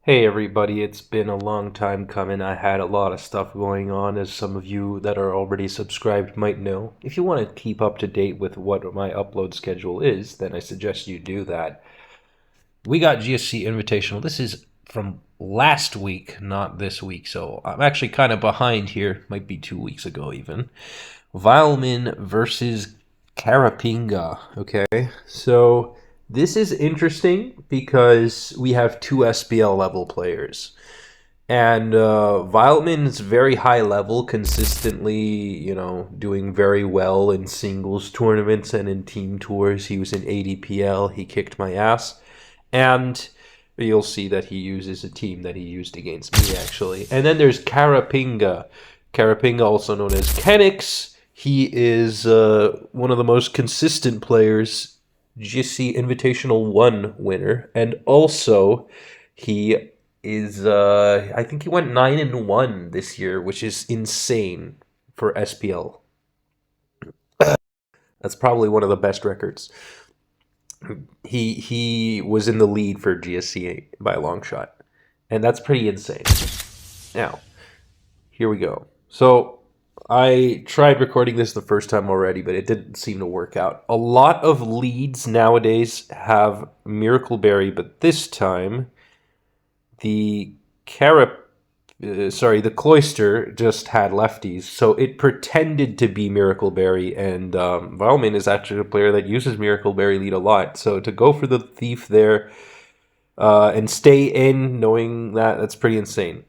Hey everybody, it's been a long time coming. I had a lot of stuff going on, as some of you that are already subscribed might know. If you want to keep up to date with what my upload schedule is, then I suggest you do that. We got GSC Invitational. This is from last week, not this week, so I'm actually kind of behind here. Might be 2 weeks ago even. Vileman versus Carapinga. Okay, so this is interesting because we have two SPL level players. And Vileman's very high level, consistently, doing very well in singles tournaments and in team tours. He was in ADPL, he kicked my ass. And you'll see that he uses a team that he used against me, actually. And then there's Carapinga. Carapinga, also known as Kenix. He is one of the most consistent players, GSC Invitational 1 winner. And also, he is, I think he went 9-1 this year, which is insane for SPL. That's probably one of the best records. He was in the lead for GSC by a long shot, and that's pretty insane. Now, here we go. So I tried recording this the first time already, but it didn't seem to work out. A lot of leads nowadays have Miracle Berry, but this time the the Cloister just had lefties, so it pretended to be Miracle Berry, and Vileman is actually a player that uses Miracle Berry lead a lot. So to go for the Thief there and stay in, knowing that's pretty insane.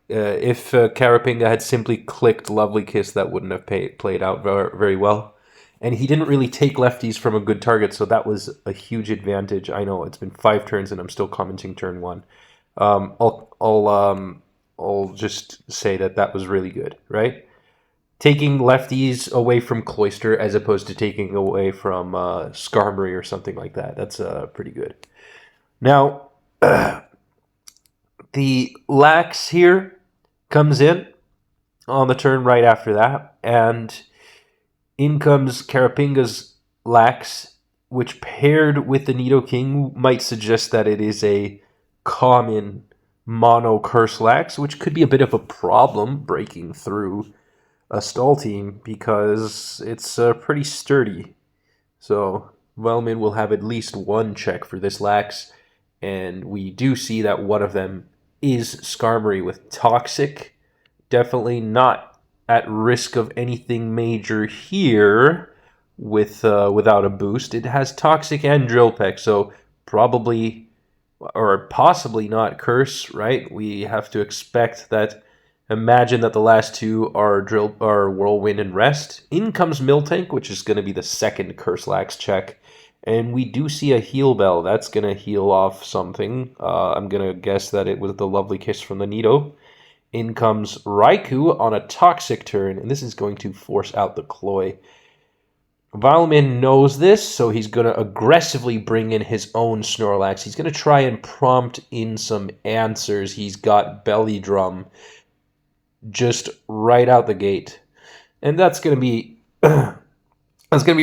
If Carapinga had simply clicked Lovely Kiss, that wouldn't have played out very well. And he didn't really take lefties from a good target, so that was a huge advantage. I know it's been 5 turns, and I'm still commenting turn 1. I'll just say that was really good, right? Taking lefties away from Cloister as opposed to taking away from Skarmory or something like that. That's pretty good. Now, the Lax here comes in on the turn right after that, and in comes Carapinga's Lax, which paired with the Nidoking might suggest that it is a common mono curse Lax, which could be a bit of a problem breaking through a stall team because it's pretty sturdy. So Wellman will have at least one check for this Lax, and we do see that one of them is Skarmory with Toxic. Definitely not at risk of anything major here without a boost. It has Toxic and Drill Peck, so probably or possibly not Curse, right? We have to expect that. Imagine that the last two are Whirlwind and Rest. In comes Miltank, which is going to be the second Curse Lax check. And we do see a Heal Bell. That's going to heal off something. I'm going to guess that it was the Lovely Kiss from the Nido. In comes Raikou on a Toxic turn, and this is going to force out the Cloy. Vileman knows this, so he's going to aggressively bring in his own Snorlax. He's going to try and prompt in some answers. He's got Belly Drum just right out the gate. And that's going to be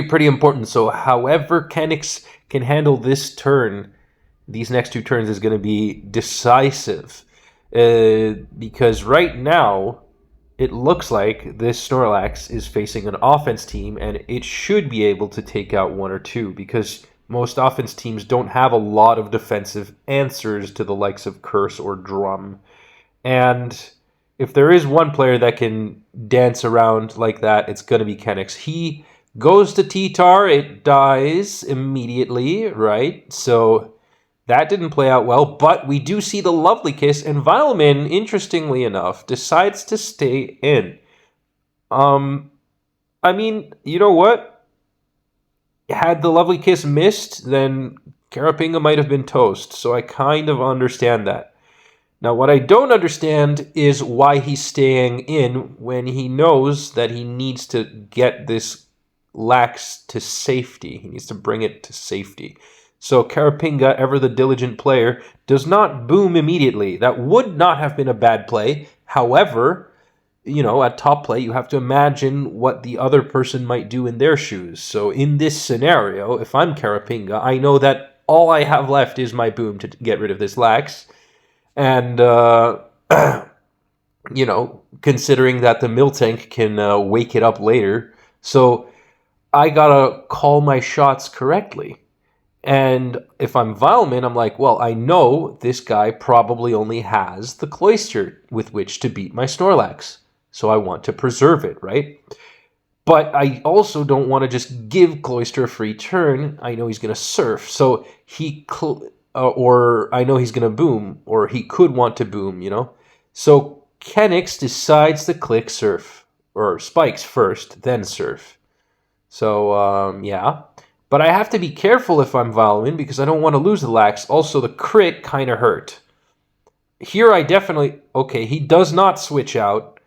pretty important. So however Kenix can handle this turn, these next 2 turns is going to be decisive. Because right now, it looks like this Snorlax is facing an offense team, and it should be able to take out 1 or 2, because most offense teams don't have a lot of defensive answers to the likes of Curse or Drum. And if there is one player that can dance around like that, it's going to be Kenix. He goes to T-Tar, it dies immediately, right? So that didn't play out well, but we do see the Lovely Kiss, and Vileman, interestingly enough, decides to stay in. I mean, you know what? Had the Lovely Kiss missed, then Carapinga might have been toast, so I kind of understand that. Now, what I don't understand is why he's staying in when he knows that he needs to get this Lax to safety. He needs to bring it to safety. So Carapinga, ever the diligent player, does not boom immediately. That would not have been a bad play. However, at top play, you have to imagine what the other person might do in their shoes. So in this scenario, if I'm Carapinga, I know that all I have left is my boom to get rid of this Lax. And, you know, considering that the Miltank can wake it up later. So I gotta call my shots correctly. And if I'm Vileman, I'm like, well, I know this guy probably only has the Cloister with which to beat my Snorlax. So I want to preserve it, right? But I also don't want to just give Cloister a free turn. I know he's going to surf. So or I know he's going to boom, or he could want to boom, you know? So Kenix decides to click surf, or spikes first, then surf. So, yeah. But I have to be careful if I'm Vileman because I don't want to lose the lax. Also, the crit kind of hurt. Here I definitely... Okay, he does not switch out.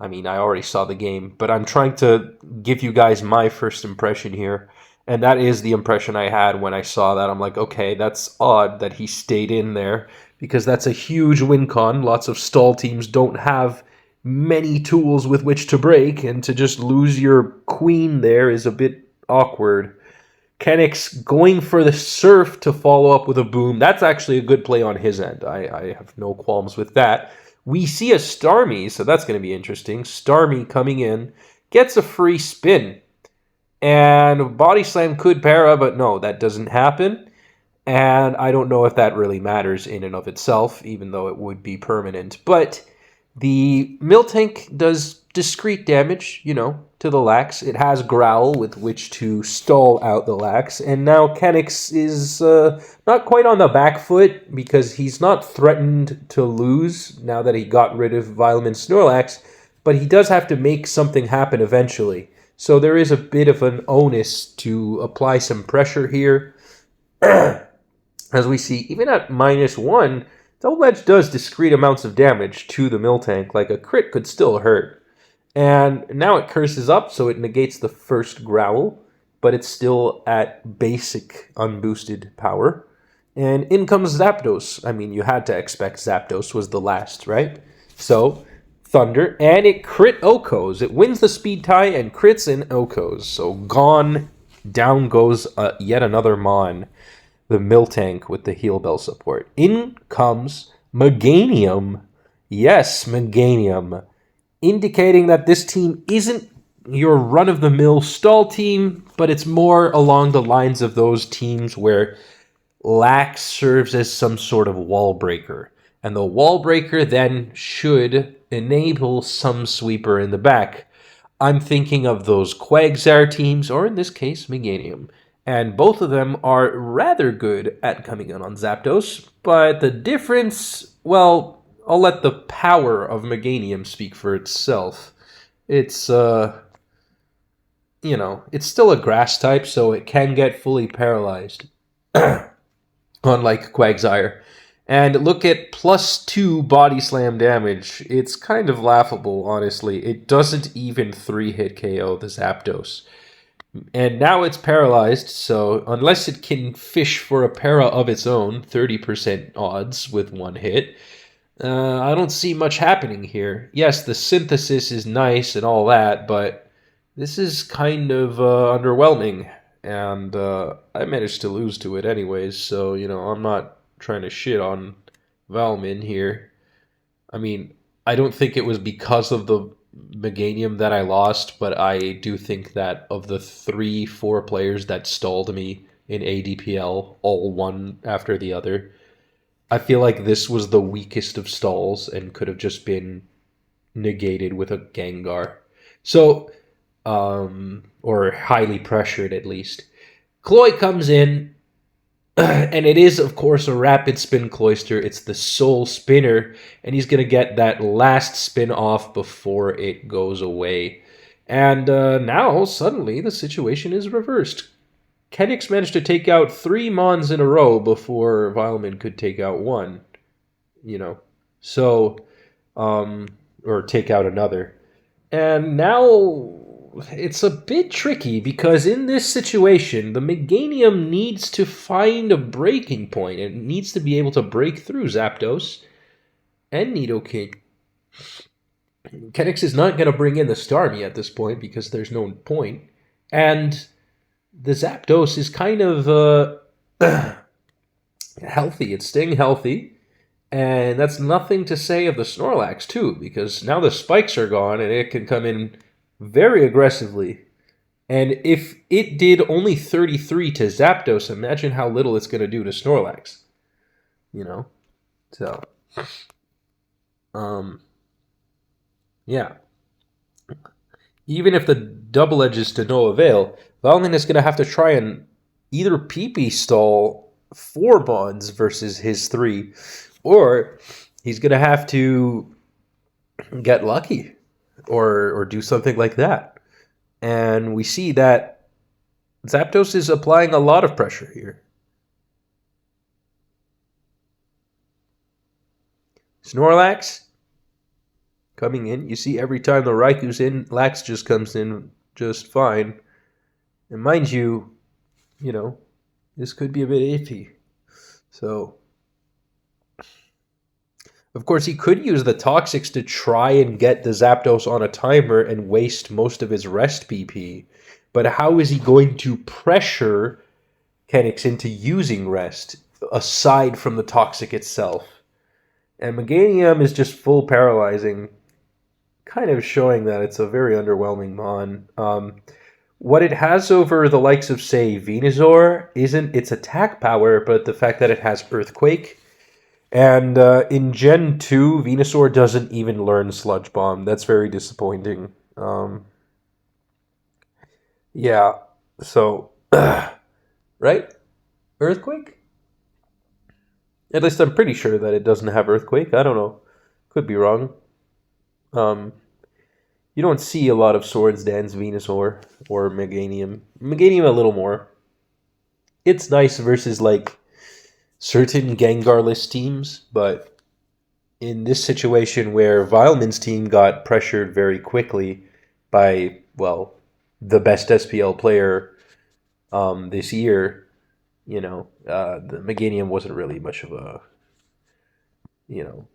I mean, I already saw the game, but I'm trying to give you guys my first impression here. And that is the impression I had when I saw that. I'm like, okay, that's odd that he stayed in there because that's a huge win con. Lots of stall teams don't have many tools with which to break, and to just lose your queen there is a bit awkward. Kenix going for the surf to follow up with a boom. That's actually a good play on his end. I have no qualms with that. We see a Starmie, so that's going to be interesting. Starmie coming in, gets a free spin. And Body Slam could para, but no, that doesn't happen. And I don't know if that really matters in and of itself, even though it would be permanent. But the Miltank does discrete damage, you know, to the Lax. It has Growl with which to stall out the Lax. And now Kenix is not quite on the back foot because he's not threatened to lose now that he got rid of Vileman Snorlax. But he does have to make something happen eventually. So there is a bit of an onus to apply some pressure here. As we see, even at -1, Double Edge does discrete amounts of damage to the Miltank. Like a crit could still hurt. And now it curses up, so it negates the first Growl, but it's still at basic unboosted power. And in comes Zapdos. I mean, you had to expect Zapdos was the last, right? So, Thunder, and it crit Okos. It wins the speed tie and crits in Okos. So gone, down goes yet another Mon, the Miltank with the Heal Bell support. In comes Meganium. Yes, Meganium. Indicating that this team isn't your run-of-the-mill stall team, but it's more along the lines of those teams where Lax serves as some sort of wall breaker. And the wall breaker then should enable some sweeper in the back. I'm thinking of those Quagsire teams, or in this case, Meganium. And both of them are rather good at coming in on Zapdos, but the difference, well, I'll let the power of Meganium speak for itself. It's, you know, it's still a grass type, so it can get fully paralyzed. Unlike Quagsire. And look at +2 body slam damage. It's kind of laughable, honestly. It doesn't even 3-hit KO the Zapdos. And now it's paralyzed, so unless it can fish for a para of its own, 30% odds with one hit, I don't see much happening here. Yes, the synthesis is nice and all that, but this is kind of underwhelming. And I managed to lose to it anyways, so, you know, I'm not trying to shit on Valmin here. I mean, I don't think it was because of the Meganium that I lost, but I do think that of the 3-4 players that stalled me in ADPL, all one after the other, I feel like this was the weakest of stalls and could have just been negated with a Gengar. So, or highly pressured at least. Cloy comes in, and it is, of course, a rapid spin Cloyster. It's the Soul Spinner, and he's going to get that last spin off before it goes away. And now, suddenly, the situation is reversed. Kenix managed to take out 3 Mons in a row before Vileman could take out 1. You know, so, or take out another. And now it's a bit tricky because in this situation, the Meganium needs to find a breaking point. It needs to be able to break through Zapdos and Nidoking. Kenix is not going to bring in the Starmie at this point because there's no point. And the Zapdos is kind of healthy. It's staying healthy. And that's nothing to say of the Snorlax, too, because now the spikes are gone and it can come in very aggressively. And if it did only 33 to Zapdos, imagine how little it's going to do to Snorlax. You know? So, yeah. Even if the double edge is to no avail, Valmin is going to have to try and either PP stall 4 bonds versus his 3, or he's going to have to get lucky or do something like that. And we see that Zapdos is applying a lot of pressure here. Snorlax coming in. You see every time the Raiku's in, Lax just comes in just fine. And mind you, you know, this could be a bit iffy. So, of course, he could use the Toxics to try and get the Zapdos on a timer and waste most of his rest PP. But how is he going to pressure Kenix into using rest, aside from the Toxic itself? And Meganium is just full paralyzing, kind of showing that it's a very underwhelming Mon. What it has over the likes of, say, Venusaur isn't its attack power, but the fact that it has Earthquake. And in Gen 2, Venusaur doesn't even learn Sludge Bomb. That's very disappointing. Yeah, so, right? Earthquake? At least I'm pretty sure that it doesn't have Earthquake. I don't know. Could be wrong. You don't see a lot of Swords Dance Venusaur or Meganium. Meganium a little more. It's nice versus, like, certain Gengarless teams, but in this situation where Vileman's team got pressured very quickly by, well, the best SPL player this year, you know, the Meganium wasn't really much of a, you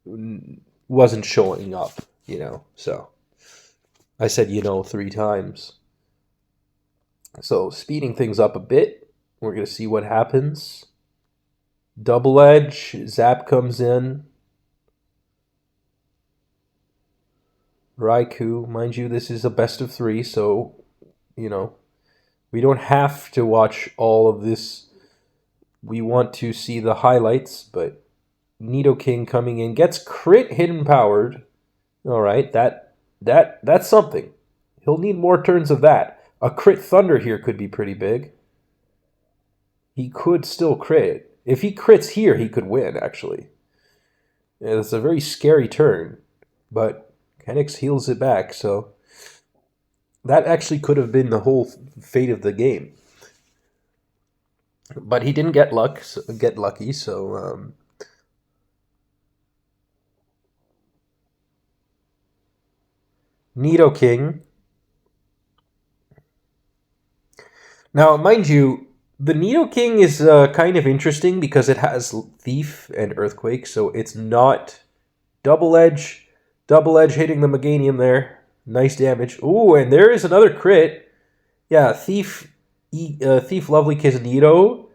know, wasn't showing up, you know, so I said, you know, 3 times. So speeding things up a bit, we're going to see what happens. Double Edge, Zap comes in. Raikou, mind you, this is a best of 3, so, you know, we don't have to watch all of this. We want to see the highlights, but Nidoking coming in, gets crit hidden powered. All right, that's something. He'll need more turns of that. A crit Thunder here could be pretty big. He could still crit. If he crits here, he could win, actually. Yeah, it's a very scary turn, but Kenix heals it back, so that actually could have been the whole fate of the game. But he didn't get lucky, so Nidoking. Now, mind you, the Nidoking is kind of interesting because it has Thief and Earthquake, so it's not Double Edge. Double Edge hitting the Meganium there. Nice damage. Ooh, and there is another crit. Yeah, Thief Lovely Kiss Nido.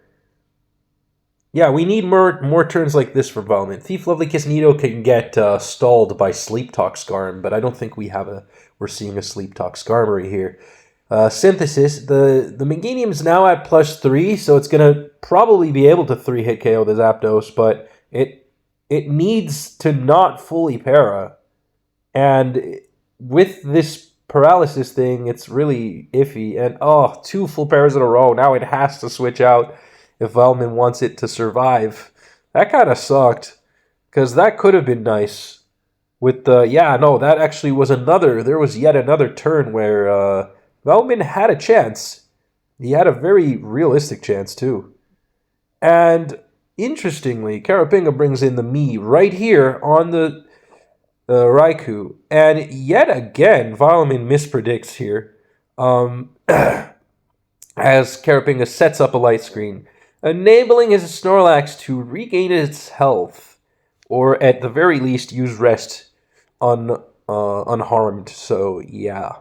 Yeah, we need more turns like this for Vileman. Thief Lovely Kiss Nido can get stalled by Sleep Talk Skarm, but I don't think we're seeing a Sleep Talk Skarmory here. Synthesis, the Meganium's now at +3, so it's going to probably be able to 3-hit KO the Zapdos, but it needs to not fully para. And with this paralysis thing, it's really iffy. And, 2 full paras in a row. Now it has to switch out if Vileman wants it to survive. That kind of sucked, because that could have been nice. With the, that actually was there was yet another turn where Vileman had a chance. He had a very realistic chance, too. And, interestingly, Karapinga brings in the Mii right here on the Raikou. And yet again, Vileman mispredicts here. As Karapinga sets up a light screen, enabling his Snorlax to regain its health, or at the very least use rest unharmed. So yeah,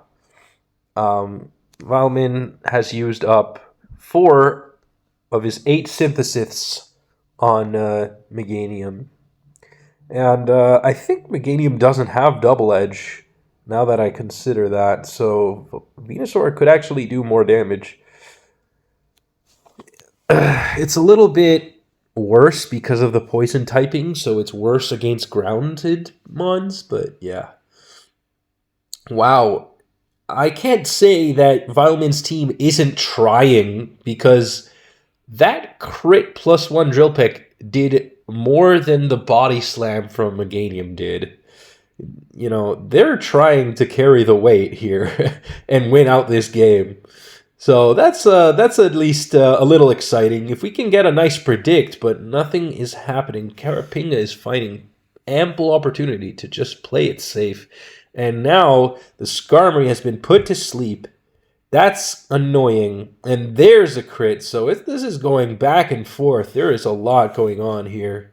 Vileman has used up 4 of his 8 synthesis on Meganium. And I think Meganium doesn't have double edge, now that I consider that, so Venusaur could actually do more damage. It's a little bit worse because of the poison typing, so it's worse against grounded mons, but yeah. Wow. I can't say that VileMan's team isn't trying, because that crit +1 drill pick did more than the body slam from Meganium did. You know, they're trying to carry the weight here and win out this game. So that's at least a little exciting. If we can get a nice predict, but nothing is happening. Carapinga is finding ample opportunity to just play it safe. And now the Skarmory has been put to sleep. That's annoying. And there's a crit. So if this is going back and forth, there is a lot going on here.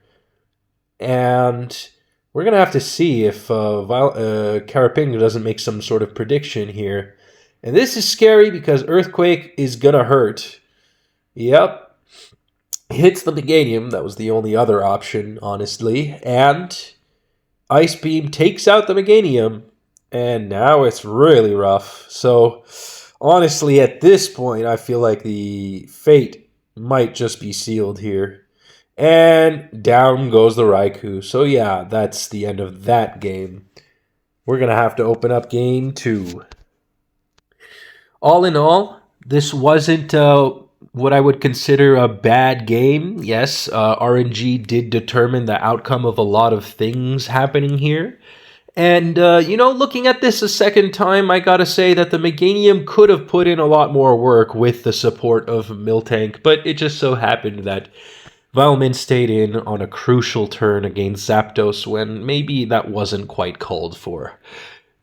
And we're going to have to see if Carapinga doesn't make some sort of prediction here. And this is scary because Earthquake is going to hurt. Yep. Hits the Meganium. That was the only other option, honestly. And Ice Beam takes out the Meganium. And now it's really rough. So, honestly, at this point, I feel like the fate might just be sealed here. And down goes the Raikou. So, yeah, that's the end of that game. We're going to have to open up game 2. All in all, this wasn't what I would consider a bad game. Yes, RNG did determine the outcome of a lot of things happening here. And, you know, looking at this a second time, I gotta say that the Meganium could have put in a lot more work with the support of Miltank, but it just so happened that VileMan stayed in on a crucial turn against Zapdos when maybe that wasn't quite called for.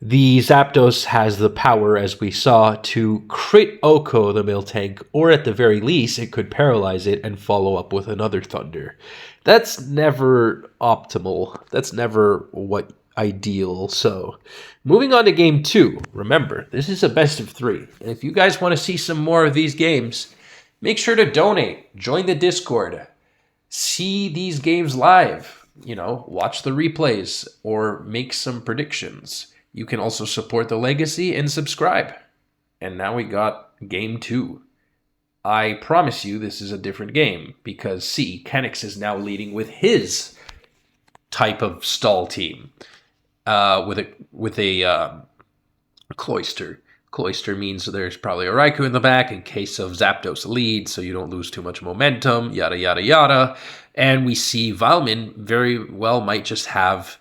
The Zapdos has the power, as we saw, to crit Oko the Miltank, or at the very least, it could paralyze it and follow up with another Thunder. That's never optimal. That's never what ideal. So, moving on to game 2. Remember, this is a best of 3. And if you guys want to see some more of these games, make sure to donate, join the Discord, see these games live, you know, watch the replays, or make some predictions. You can also support the legacy and subscribe. And now we got game 2. I promise you this is a different game, because see, Kenix is now leading with his type of stall team. With a Cloyster. Cloyster means there's probably a Raikou in the back in case of Zapdos lead, so you don't lose too much momentum, yada, yada, yada. And we see VileMan very well might just have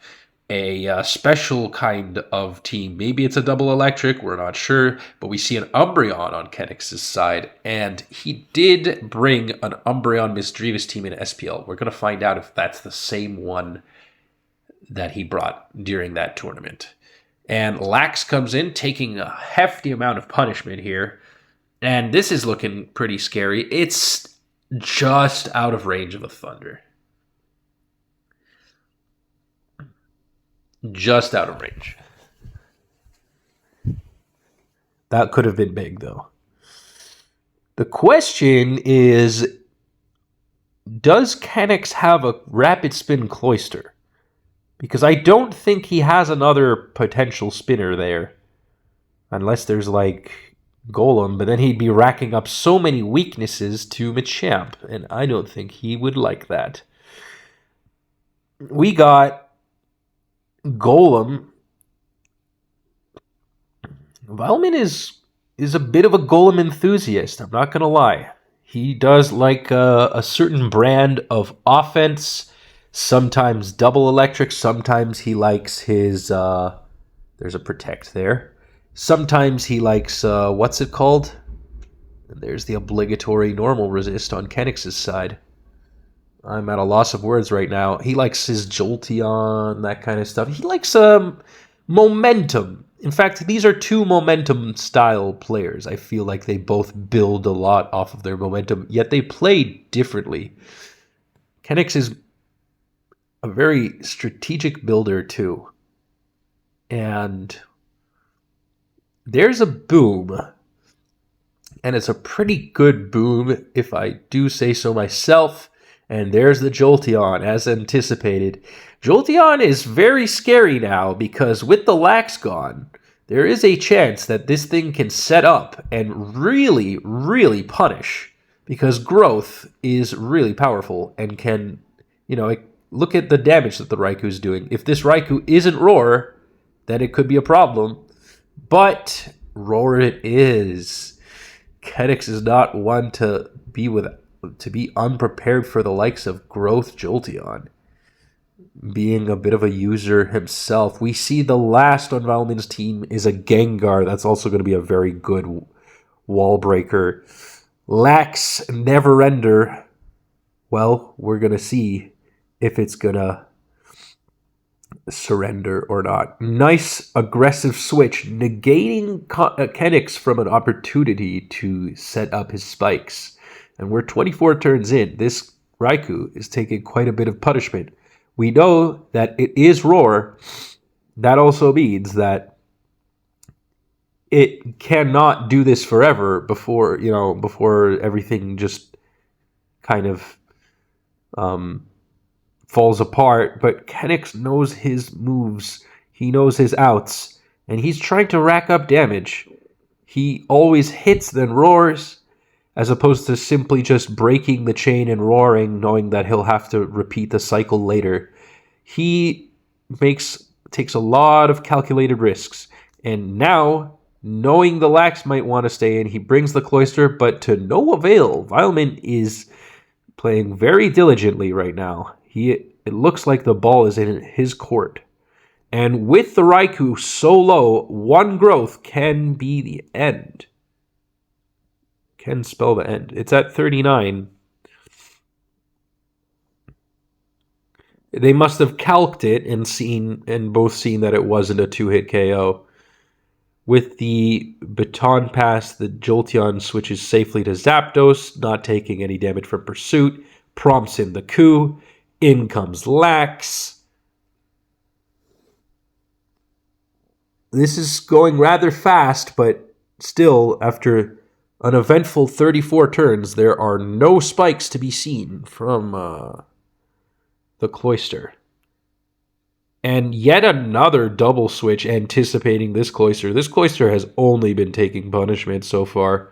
a special kind of team. Maybe it's a double electric, we're not sure, but we see an Umbreon on Kenix's side, and he did bring an Umbreon Misdreavus team in SPL. We're going to find out if that's the same one that he brought during that tournament. And Lax comes in, taking a hefty amount of punishment here. And this is looking pretty scary. It's just out of range of a Thunder. Just out of range. That could have been big, though. The question is, does Kenix have a Rapid Spin Cloyster? Because I don't think he has another potential spinner there. Unless there's, like, Golem, but then he'd be racking up so many weaknesses to Machamp, and I don't think he would like that. We got Golem. VileMan is a bit of a Golem enthusiast, I'm not going to lie. He does like a certain brand of offense. Sometimes double electric, sometimes he likes his, there's a protect there. Sometimes he likes, what's it called? And there's the obligatory normal resist on Kenix's side. I'm at a loss of words right now. He likes his Jolteon, that kind of stuff. He likes, momentum. In fact, these are two momentum style players. I feel like they both build a lot off of their momentum, yet they play differently. Kenix is a very strategic builder too. And there's a boom. And it's a pretty good boom, if I do say so myself. And there's the Jolteon, as anticipated. Jolteon is very scary now because with the Lax gone, there is a chance that this thing can set up and really, really punish. Because growth is really powerful and can, look at the damage that the Raikou is doing. If this Raikou isn't Roar, then it could be a problem. But Roar it is. Kenix is not one to be unprepared for the likes of Growth Jolteon. Being a bit of a user himself. We see the last on Vileman's team is a Gengar. That's also going to be a very good wall breaker. Lax Neverender. Well, we're going to see if it's going to surrender or not. Nice aggressive switch, negating Kenix from an opportunity to set up his spikes. And we're 24 turns in. This Raikou is taking quite a bit of punishment. We know that it is Roar. That also means that it cannot do this forever before everything just kind of falls apart. But Kenix knows his moves. He knows his outs. And he's trying to rack up damage. He always hits then roars, as opposed to simply just breaking the chain and roaring, knowing that he'll have to repeat the cycle later. He takes a lot of calculated risks. And now, knowing the Lax might want to stay in, he brings the Cloyster, but to no avail. Vileman is playing very diligently right now. It looks like the ball is in his court. And with the Raikou so low, one growth can be the end. Can spell the end. It's at 39. They must have calced it and both seen that it wasn't a 2-hit KO. With the baton pass, the Jolteon switches safely to Zapdos, not taking any damage from pursuit. Prompts in the coup. In comes Lax. This is going rather fast, but still, after an eventful 34 turns, there are no spikes to be seen from the Cloyster. And yet another double switch anticipating this Cloyster. This Cloyster has only been taking punishment so far.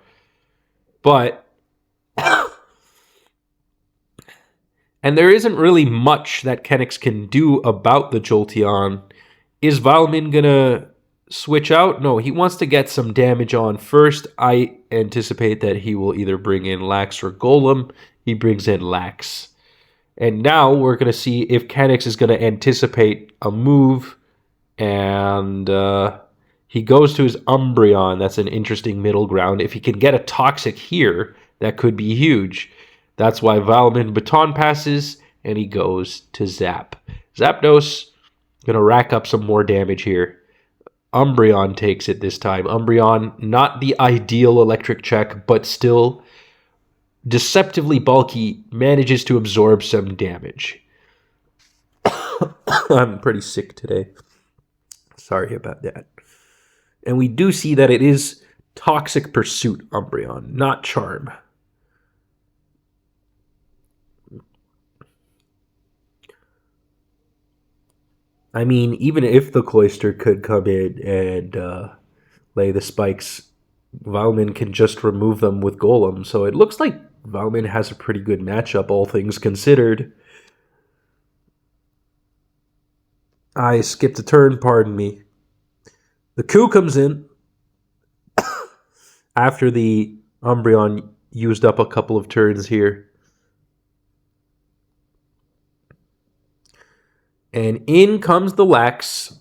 But and there isn't really much that Kenix can do about the Jolteon. Is Vileman going to switch out? No, he wants to get some damage on first. I anticipate that he will either bring in Lax or Golem. He brings in Lax. And now we're going to see if Kenix is going to anticipate a move. And he goes to his Umbreon. That's an interesting middle ground. If he can get a Toxic here, that could be huge. That's why Vileman baton passes, and he goes to Zap. Zapdos going to rack up some more damage here. Umbreon takes it this time. Umbreon, not the ideal electric check, but still deceptively bulky, manages to absorb some damage. I'm pretty sick today. Sorry about that. And we do see that it is Toxic Pursuit Umbreon, not Charm. I mean, even if the Cloyster could come in and lay the spikes, Vileman can just remove them with Golem. So it looks like Vileman has a pretty good matchup, all things considered. I skipped a turn, pardon me. The coup comes in after the Umbreon used up a couple of turns here. And in comes the Lax.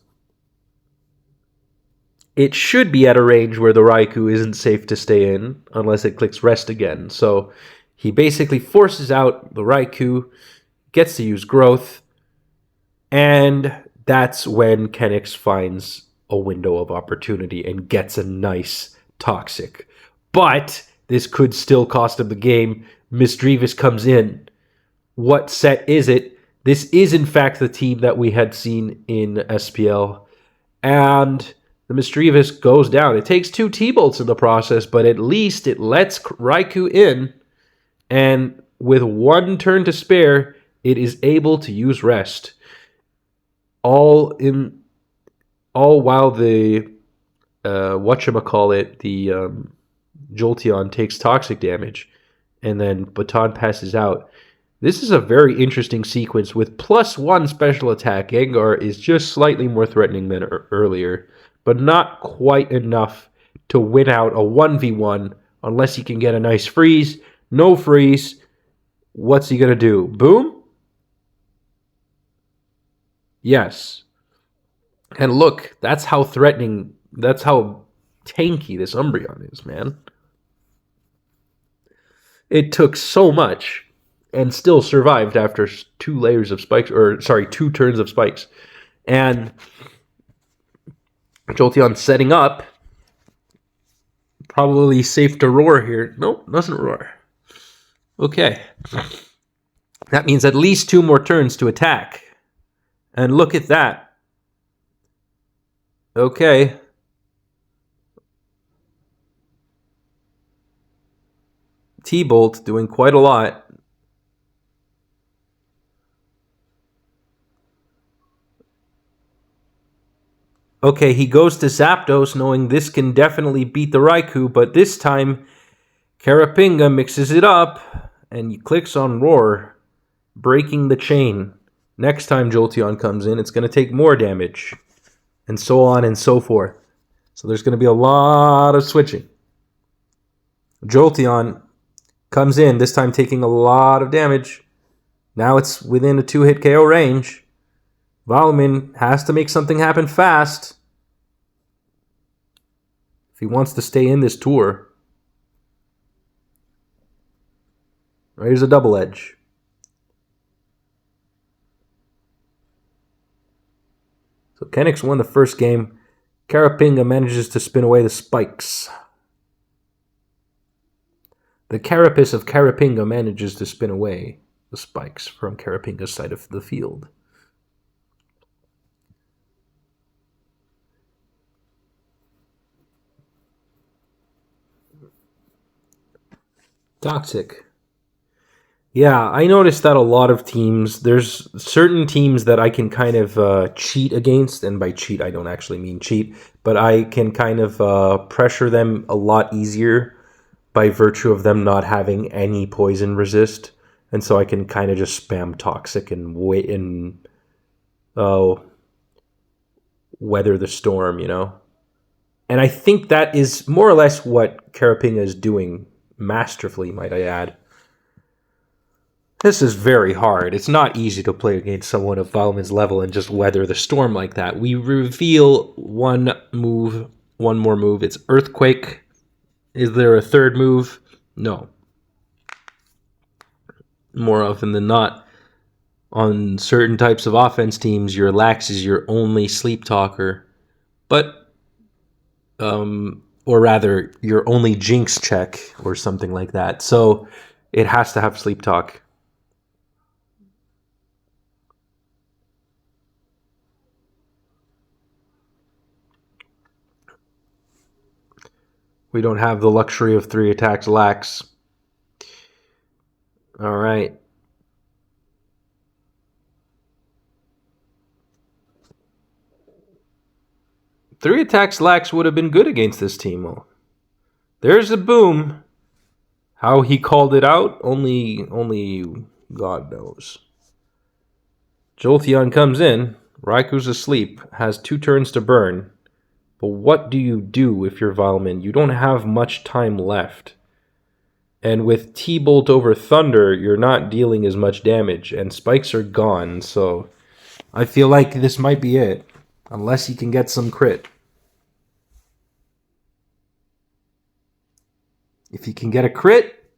It should be at a range where the Raikou isn't safe to stay in, unless it clicks rest again. So he basically forces out the Raikou, gets to use growth, and that's when Kenix finds a window of opportunity and gets a nice Toxic. But this could still cost him the game. Misdreavus comes in. What set is it? This is, in fact, the team that we had seen in SPL. And the Misdreavus goes down. It takes 2 T-bolts in the process, but at least it lets Raikou in. And with 1 turn to spare, it is able to use rest. All while the whatchamacallit, the Jolteon takes toxic damage, and then Baton passes out. This is a very interesting sequence with +1 special attack. Gengar is just slightly more threatening than earlier, but not quite enough to win out a 1v1 unless he can get a nice freeze. No freeze. What's he going to do? Boom? Yes. And look, that's how threatening, that's how tanky this Umbreon is, man. It took so much and still survived after 2 layers of spikes, or sorry, 2 turns of spikes. And Jolteon setting up. Probably safe to roar here. Nope, doesn't roar. Okay. That means at least 2 more turns to attack. And look at that. Okay. T-Bolt doing quite a lot. Okay, he goes to Zapdos knowing this can definitely beat the Raikou, but this time Karapinga mixes it up and he clicks on Roar, breaking the chain. Next time Jolteon comes in, it's going to take more damage, and so on and so forth. So there's going to be a lot of switching. Jolteon comes in, this time taking a lot of damage. Now it's within a 2-hit KO range. VILEMAN has to make something happen fast if he wants to stay in this tour. Here's a double edge. So Kenix won the first game. Karapinga manages to spin away the spikes. The carapace of Karapinga manages to spin away the spikes from Karapinga's side of the field. Toxic. Yeah, I noticed that a lot of teams, there's certain teams that I can kind of cheat against, and by cheat I don't actually mean cheat, but I can kind of pressure them a lot easier by virtue of them not having any poison resist, and so I can kind of just spam toxic and wait and weather the storm, you know? And I think that is more or less what Karapinga is doing masterfully, might I add. This is very hard. It's not easy to play against someone of VILEMAN's level and just weather the storm like that. We reveal one more move. It's Earthquake. Is there a third move? No. More often than not, on certain types of offense teams, your Lax is your only sleep talker. But, or rather, your only Jinx check or something like that. So it has to have sleep talk. We don't have the luxury of 3 attacks Lax. All right. Three attacks Lax would have been good against this team. There's a boom. How he called it out, only God knows. Jolteon comes in. Raikou's asleep. Has 2 turns to burn. But what do you do if you're VILEMAN? You don't have much time left. And with T-Bolt over Thunder, you're not dealing as much damage. And spikes are gone, so I feel like this might be it. Unless he can get some crit. If he can get a crit,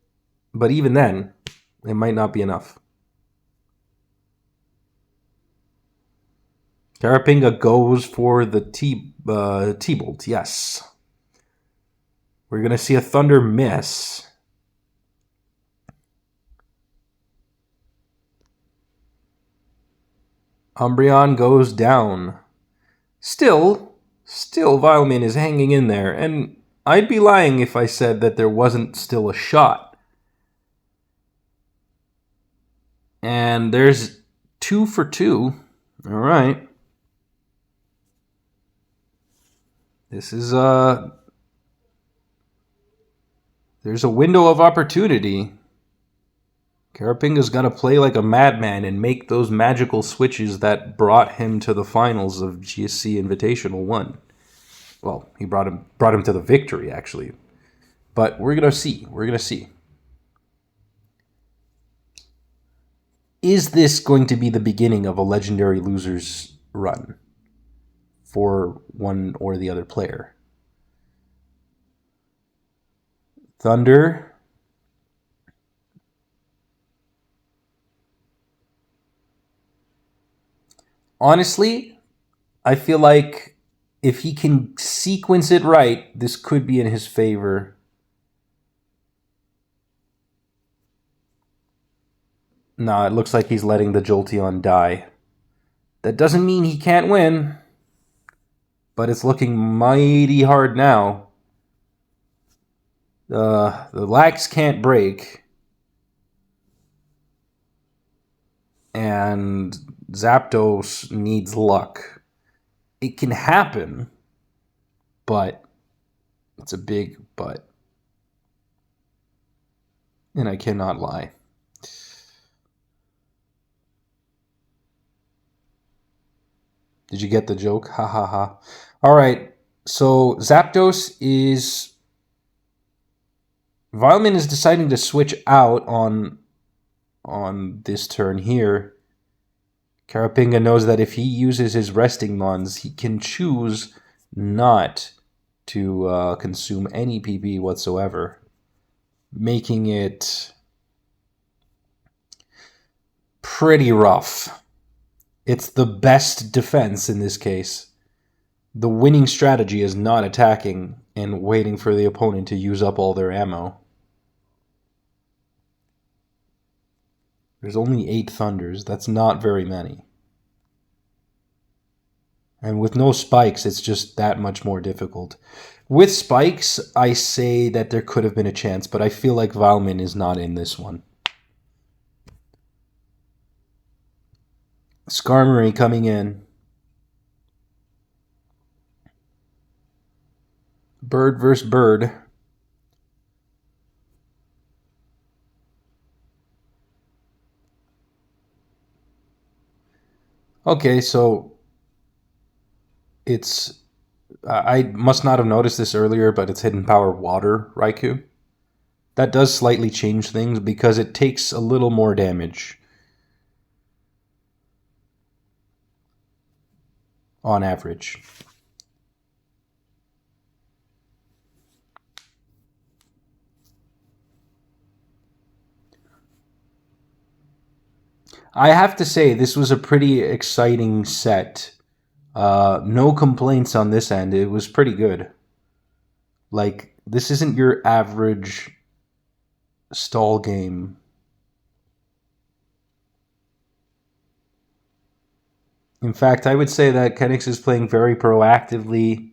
but even then, it might not be enough. Karapinga goes for the T-Bolt, yes. We're going to see a Thunder miss. Umbreon goes down. Still VILEMAN is hanging in there, and I'd be lying if I said that there wasn't still a shot. And there's 2 for 2. All right. This is there's a window of opportunity. Karapinga's got to play like a madman and make those magical switches that brought him to the finals of GSC Invitational 1. Well, he brought him to the victory, actually. But we're going to see. We're going to see. Is this going to be the beginning of a legendary losers run for one or the other player? Thunder. Honestly, I feel like if he can sequence it right, this could be in his favor. No, it looks like he's letting the Jolteon die. That doesn't mean he can't win, but it's looking mighty hard now. The lax can't break. And Zapdos needs luck. It can happen, but it's a big but. And I cannot lie. Did you get the joke? Ha ha ha. All right. So Zapdos is... VILEMAN is deciding to switch out on this turn here. Karapinga knows that if he uses his resting mons, he can choose not to consume any PP whatsoever, making it pretty rough. It's the best defense in this case. The winning strategy is not attacking and waiting for the opponent to use up all their ammo. There's only 8 Thunders. That's not very many. And with no spikes, it's just that much more difficult. With spikes, I say that there could have been a chance, but I feel like VILEMAN is not in this one. Skarmory coming in. Bird versus bird. Okay, so it's... I must not have noticed this earlier, but it's Hidden Power Water Raikou. That does slightly change things because it takes a little more damage on average. I have to say, this was a pretty exciting set. No complaints on this end. It was pretty good. Like, this isn't your average stall game. In fact, I would say that Kenix is playing very proactively.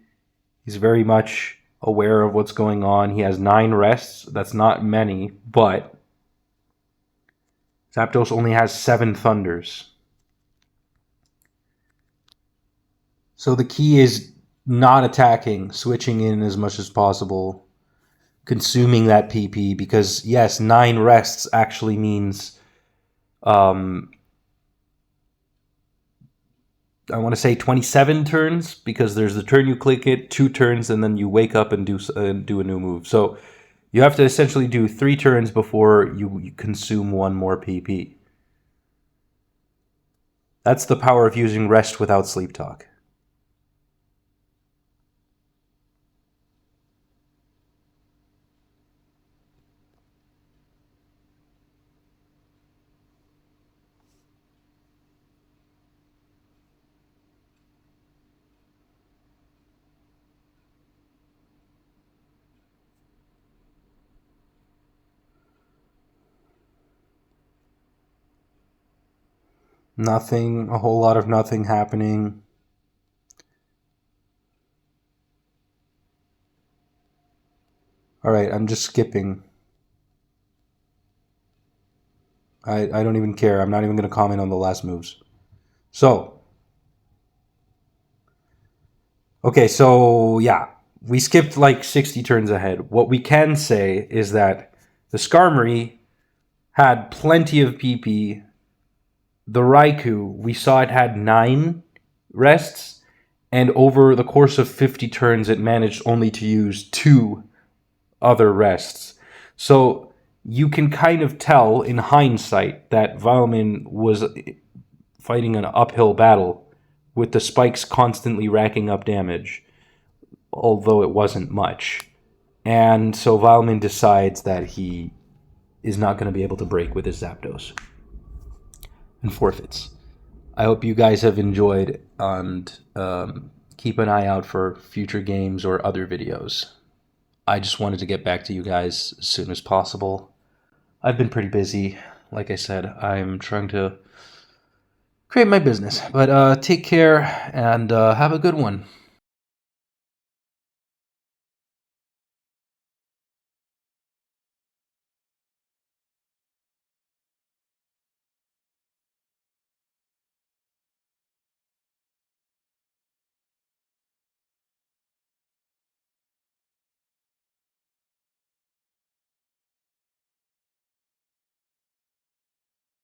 He's very much aware of what's going on. He has 9 rests. That's not many, but Zapdos only has 7 Thunders. So the key is not attacking, switching in as much as possible, consuming that PP, because yes, 9 rests actually means I want to say 27 turns, because there's the turn you click it, 2 turns, and then you wake up and do a new move. So you have to essentially do 3 turns before you consume 1 more PP. That's the power of using rest without sleep talk. Nothing, a whole lot of nothing happening. Alright, I'm just skipping. I don't even care. I'm not even going to comment on the last moves. So, okay, so yeah, we skipped like 60 turns ahead. What we can say is that the Skarmory had plenty of PP. The Raikou, we saw it had 9 rests, and over the course of 50 turns, it managed only to use 2 other rests. So you can kind of tell in hindsight that VILEMAN was fighting an uphill battle with the spikes constantly racking up damage, although it wasn't much. And so VILEMAN decides that he is not going to be able to break with his Zapdos and forfeits. I hope you guys have enjoyed, and keep an eye out for future games or other videos. I just wanted to get back to you guys as soon as possible. I've been pretty busy. Like I said, I'm trying to create my business. But take care and have a good one.